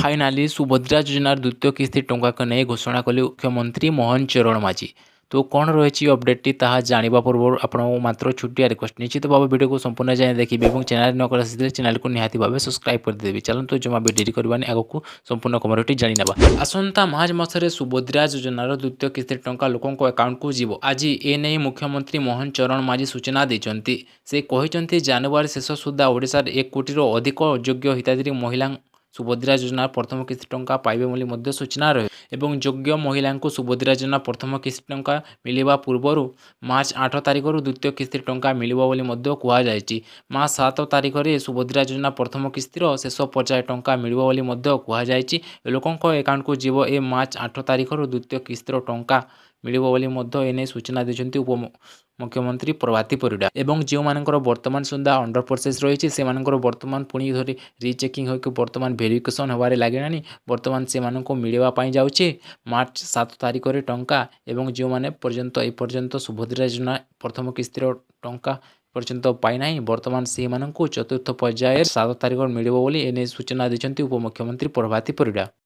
Finally Subhadra योजनार द्वितीय किस्ती टंका नहीं घोषणा कले मुख्यमंत्री मोहन चरण माझी। तो कौन रही अपडेट ताहा जानिबा पूर्व आपण मात्र छुट्टिया रिक्वेस्ट निश्चित भाव वीडियो को संपूर्ण जाए देखिए और चैनल न कर चैनल को निहाती भाव सब्सक्राइब कर देबी। चलते जमा भी डेरी करवानी आगक संपूर्ण खबरटी जानिनेबा। आसंता मार्च मासरे सुभद्रा योजनार द्वितीय किस्ती टंका लोकों अकाउंट को जीव। आज एने मुख्यमंत्री मोहन चरण माझी सूचना देते। से कहते जनवरी शेष सुधा ओडिशार 1 कोटी अधिक योग्य हिताधिकारी महिला सुभद्रा योजना प्रथम किस्ती टंका पाइबे बोली मध्य सूचना रहे एवं योग्य महिला को सुभद्रा योजना प्रथम किस्ती टंका मिलवा पूर्व मार्च 8 तारिख द्वितीय किस्ती टंका मिलिबो बोली मध्य कहुଯାଇଛି। मार्च 7 तारिख में सुभद्रा योजना प्रथम किस्तीर शेष पर्याय टंका मिलिबो बोली मध्य कहुଯାଇଛି। लोकों अकाउंट को जीव ए मार्च 8 तारिख द्वितीय किस्तीर टंका मिलिबो बोली मध्य एने सूचना देछन्ती उप मुख्यमंत्री प्रभाती परिडा। एवं जो मानकर वर्तमान सुधा अंडर प्रोसेस रही से वर्तमान पुणी धरी रिचेकिंग होकर वर्तमान भेरिफिकेशन होबारे लागलानी। वर्तमान से मिलवाई जाऊँचे मार्च 7 तारिख में टंका एवं जो मैंने पर्यंत ए पर्यंत सुभद्रा योजना प्रथम किस्तीर टंका पर्यंत पाईना वर्तमान से चतुर्थ पर्याय 7 तारिख मिलिबो बोली एने सूचना देछन्ती उप मुख्यमंत्री प्रभाती परिडा।